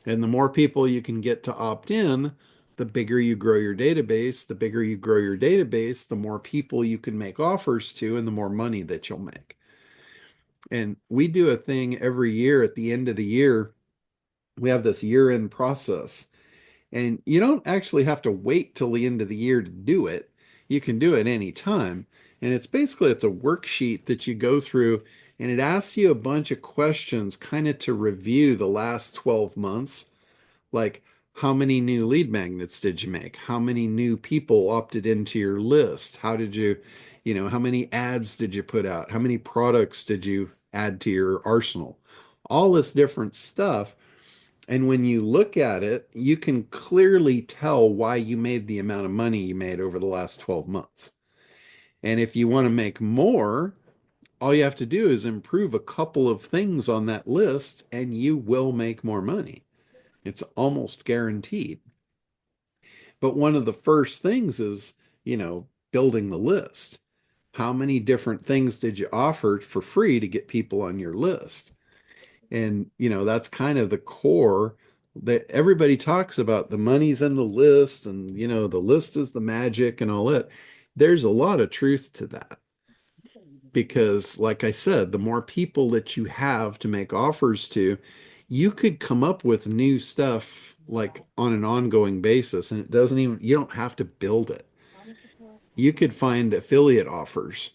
And the more people you can get to opt in, the bigger you grow your database. The bigger you grow your database, the more people you can make offers to, and the more money that you'll make. And we do a thing every year at the end of the year. We have this year-end process, and you don't actually have to wait till the end of the year to do it. You can do it any time. And it's a worksheet that you go through, and it asks you a bunch of questions kind of to review the last 12 months. Like, how many new lead magnets did you make? How many new people opted into your list? How many ads did you put out? How many products did you add to your arsenal? All this different stuff. And when you look at it, you can clearly tell why you made the amount of money you made over the last 12 months. And if you want to make more, all you have to do is improve a couple of things on that list and you will make more money. It's almost guaranteed. But one of the first things is, building the list. How many different things did you offer for free to get people on your list? And, that's kind of the core that everybody talks about. The money's in the list, and, the list is the magic and all that. There's a lot of truth to that because, like I said, the more people that you have to make offers to, you could come up with new stuff like on an ongoing basis, and you don't have to build it. You could find affiliate offers.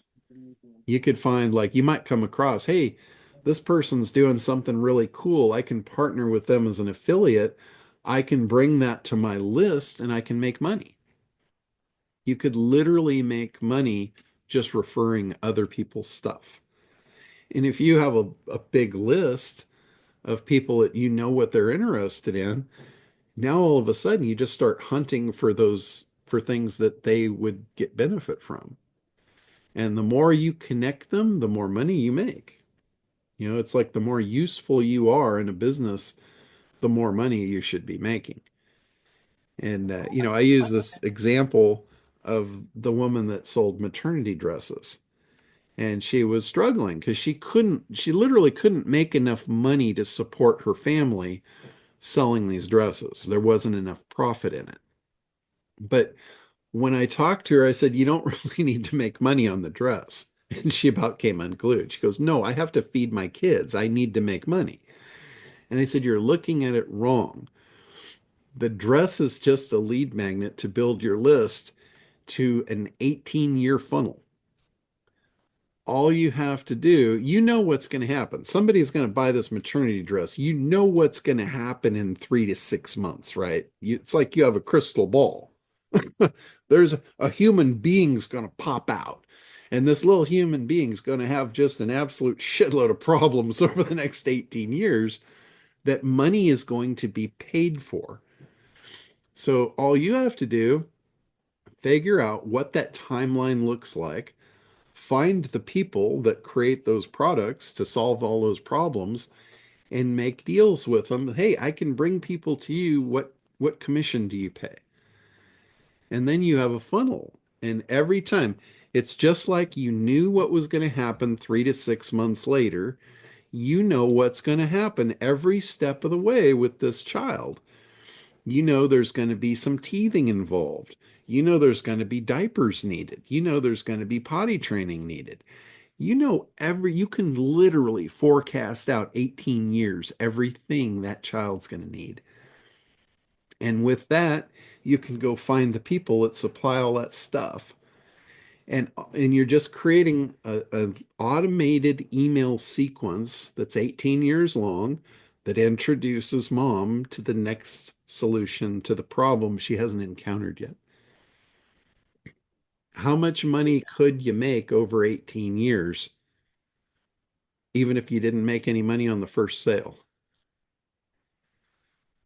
You could find, like, you might come across, hey, this person's doing something really cool. I can partner with them as an affiliate. I can bring that to my list and I can make money. You could literally make money just referring other people's stuff. And if you have a big list of people that you know what they're interested in, now all of a sudden you just start hunting for things that they would get benefit from. And the more you connect them, the more money you make. It's like the more useful you are in a business, the more money you should be making. And, I use this example of the woman that sold maternity dresses. And she was struggling because she literally couldn't make enough money to support her family selling these dresses. There wasn't enough profit in it. But when I talked to her, I said, you don't really need to make money on the dress. And she about came unglued. She goes, no, I have to feed my kids. I need to make money. And I said, you're looking at it wrong. The dress is just a lead magnet to build your list to an 18-year funnel. All you have to do, you know what's going to happen. Somebody's going to buy this maternity dress. You know what's going to happen in 3 to 6 months, right? It's like you have a crystal ball. There's a human being's going to pop out. And this little human being's going to have just an absolute shitload of problems over the next 18 years that money is going to be paid for. So all you have to do, figure out what that timeline looks like, find the people that create those products to solve all those problems, and make deals with them. Hey, I can bring people to you. What commission do you pay? And then you have a funnel. And every time, it's just like you knew what was going to happen 3 to 6 months later. You know what's going to happen every step of the way with this child. You know there's going to be some teething involved. You know there's going to be diapers needed. You know there's going to be potty training needed. You can literally forecast out 18 years everything that child's going to need. And with that, you can go find the people that supply all that stuff. And you're just creating a automated email sequence that's 18 years long that introduces mom to the next solution to the problem she hasn't encountered yet. How much money could you make over 18 years, even if you didn't make any money on the first sale?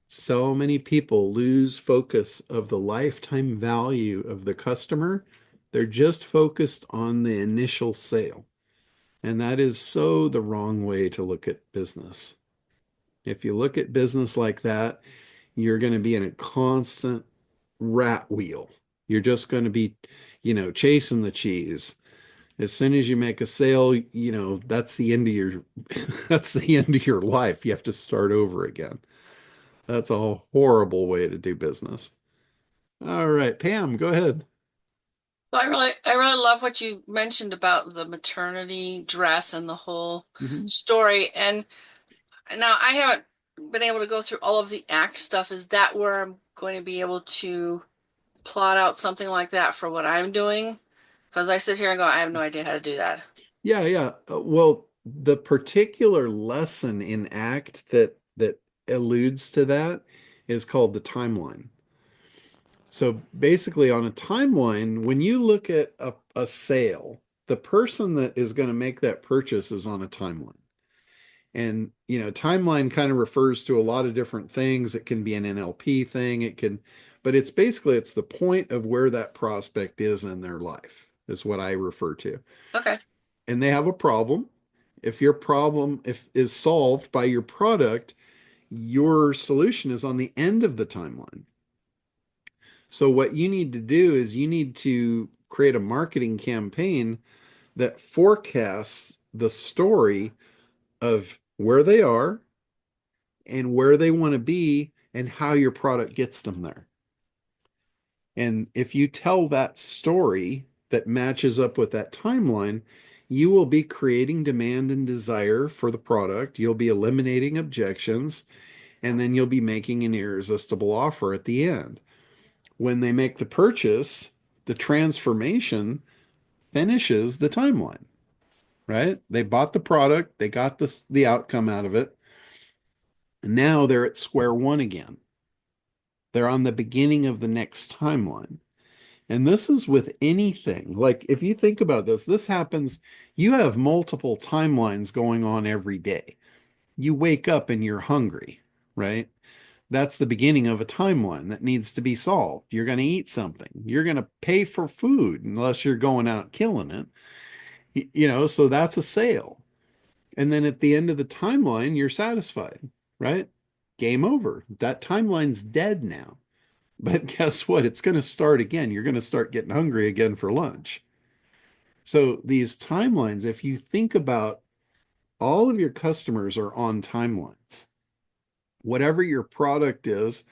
So many people lose focus of the lifetime value of the customer. They're just focused on the initial sale. And that is so the wrong way to look at business. If you look at business like that, you're going to be in a constant rat wheel. You're just going to be, chasing the cheese. As soon as you make a sale, that's the end of your that's the end of your life. You have to start over again. That's a horrible way to do business. All right, Pam, go ahead. So I really love what you mentioned about the maternity dress and the whole Mhm. story. And now I haven't been able to go through all of the act stuff. Is that where I'm going to be able to plot out something like that for what I'm doing? Because I sit here and go, I have no idea how to do that. Yeah, yeah. Well, the particular lesson in ACT that alludes to that is called the timeline. So basically, on a timeline, when you look at a sale, the person that is going to make that purchase is on a timeline. And, timeline kind of refers to a lot of different things. It can be an NLP thing, but it's the point of where that prospect is in their life, is what I refer to. Okay. And they have a problem. If your problem if is solved by your product, your solution is on the end of the timeline. So what you need to do is you need to create a marketing campaign that forecasts the story of where they are and where they want to be and how your product gets them there. And if you tell that story that matches up with that timeline, you will be creating demand and desire for the product. You'll be eliminating objections, and then you'll be making an irresistible offer at the end. When they make the purchase, the transformation finishes the timeline, right? They bought the product, they got the outcome out of it, and now they're at square one again. They're on the beginning of the next timeline. And this is with anything. Like if you think about this, this happens, you have multiple timelines going on every day. You wake up and you're hungry, right? That's the beginning of a timeline that needs to be solved. You're going to eat something. You're going to pay for food unless you're going out killing it. So that's a sale. And then at the end of the timeline, you're satisfied, right? Game over. That timeline's dead now. But guess what? It's going to start again. You're going to start getting hungry again for lunch. So these timelines, if you think about all of your customers are on timelines. Whatever your product is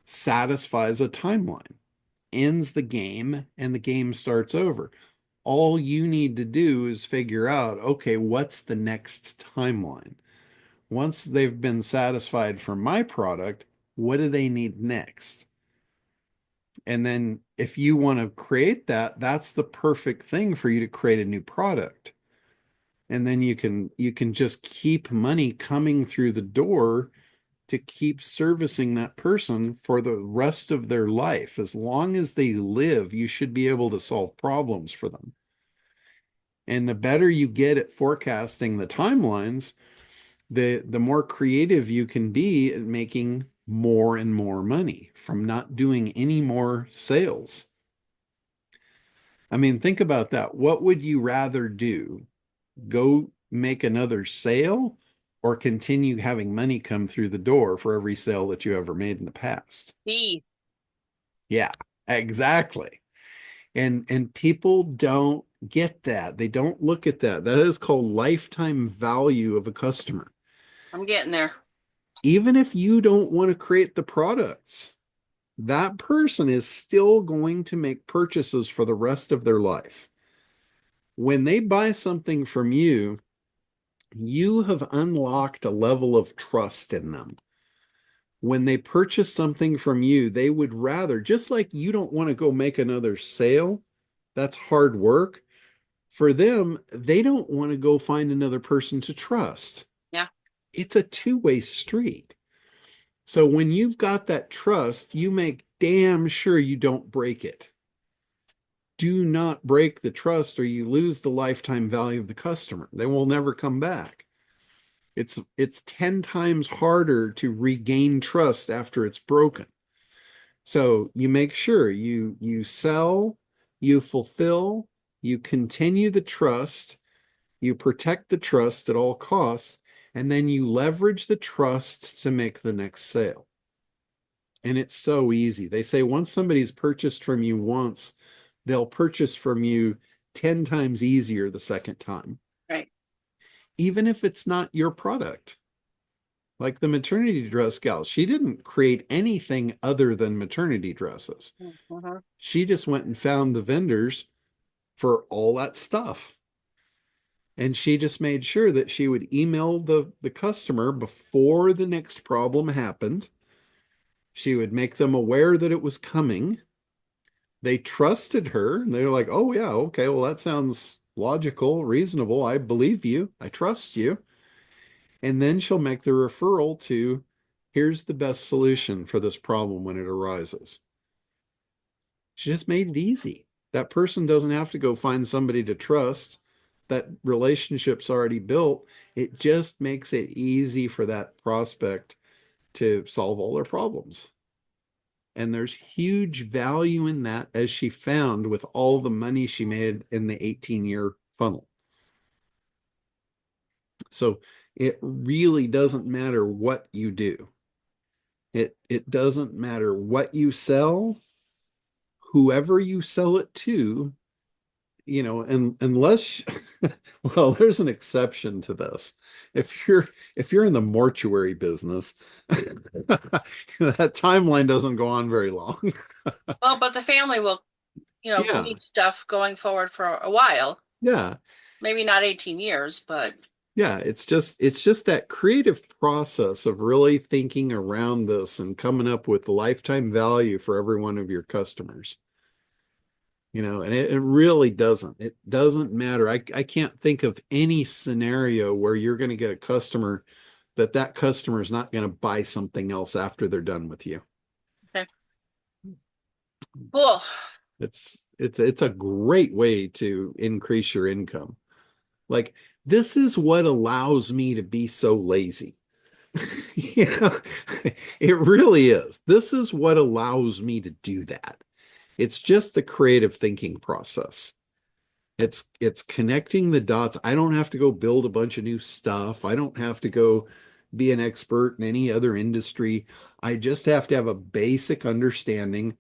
satisfies a timeline, ends the game, and the game starts over. All you need to do is figure out, okay, what's the next timeline? Once they've been satisfied for my product, what do they need next? And then if you want to create that, that's the perfect thing for you to create a new product. And then you can just keep money coming through the door to keep servicing that person for the rest of their life. As long as they live, you should be able to solve problems for them. And the better you get at forecasting the timelines, the more creative you can be at making more and more money from not doing any more sales. I mean, think about that. What would you rather do? Go make another sale or continue having money come through the door for every sale that you ever made in the past? B. Yeah, exactly. And people don't get that. They don't look at that. That is called lifetime value of a customer. I'm getting there. Even if you don't want to create the products, that person is still going to make purchases for the rest of their life. When they buy something from you, you have unlocked a level of trust in them. When they purchase something from you, they would rather, just like you don't want to go make another sale, that's hard work. For them, they don't want to go find another person to trust. Yeah. It's a two-way street. So when you've got that trust, you make damn sure you don't break it. Do not break the trust or you lose the lifetime value of the customer. They will never come back. It's 10 times harder to regain trust after it's broken. So you make sure you sell, you fulfill, you continue the trust, you protect the trust at all costs, and then you leverage the trust to make the next sale. And it's so easy. They say once somebody's purchased from you once, they'll purchase from you 10 times easier the second time, Right. even if it's not your product. Like the maternity dress gal, she didn't create anything other than maternity dresses. Mhm. She just went and found the vendors for all that stuff. And she just made sure that she would email the customer before the next problem happened. She would make them aware that it was coming. They trusted her. And they're like, oh, yeah, okay, well, that sounds logical, reasonable. I believe you. I trust you. And then she'll make the referral to here's the best solution for this problem when it arises. She just made it easy. That person doesn't have to go find somebody to trust. That relationship's already built. It just makes it easy for that prospect to solve all their problems. And there's huge value in that, as she found with all the money she made in the 18-year funnel. So it really doesn't matter what you do. It doesn't matter what you sell, whoever you sell it to, and unless well, there's an exception to this. If you're in the mortuary business, that timeline doesn't go on very long. Well, but the family will, Yeah, need stuff going forward for a while. yeah, Maybe not 18 years, but yeah. It's just that creative process of really thinking around this and coming up with lifetime value for every one of your customers. And it really doesn't. It doesn't matter. I can't think of any scenario where you're going to get a customer that customer is not going to buy something else after they're done with you. okay. Cool. It's a great way to increase your income. Like, this is what allows me to be so lazy. You know, it really is. This is what allows me to do that. It's just the creative thinking process. It's connecting the dots. I don't have to go build a bunch of new stuff. I don't have to go be an expert in any other industry. I just have to have a basic understanding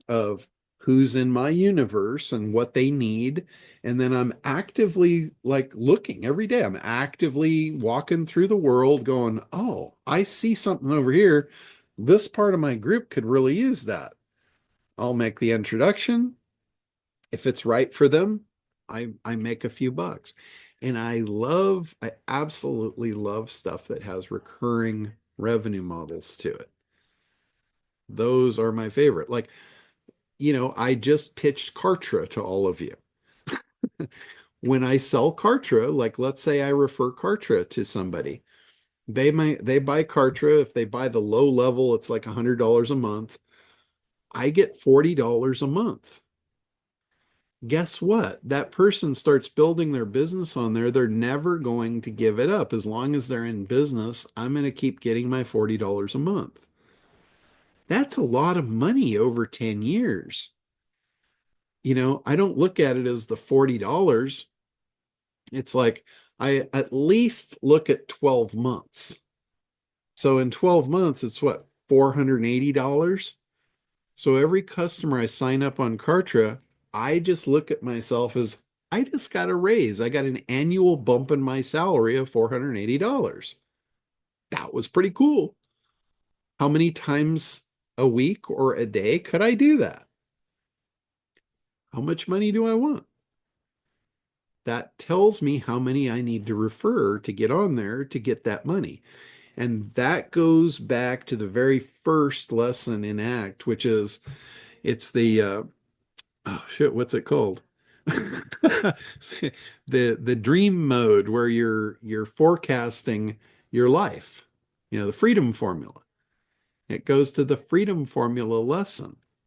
of who's in my universe and what they need. And then I'm actively like looking every day. I'm actively walking through the world going, oh, I see something over here. This part of my group could really use that. I'll make the introduction. If it's right for them, I make a few bucks. And I absolutely love stuff that has recurring revenue models to it. Those are my favorite. Like, I just pitched Kartra to all of you. When I sell Kartra, like let's say I refer Kartra to somebody, they buy Kartra. If they buy the low level, it's like $100 a month. I get $40 a month. Guess what? That person starts building their business on there. They're never going to give it up. As long as they're in business, I'm going to keep getting my $40 a month. That's a lot of money over 10 years. I don't look at it as the $40. It's like I at least look at 12 months. So in 12 months, it's what, $480? So every customer I sign up on Kartra, I just look at myself as I just got a raise. I got an annual bump in my salary of $480. That was pretty cool. How many times a week or a day could I do that? How much money do I want? That tells me how many I need to refer to get on there to get that money. And that goes back to the very first lesson in ACT, which is it's the oh shit, what's it called? The dream mode where you're forecasting your life. The freedom formula. It goes to the freedom formula lesson.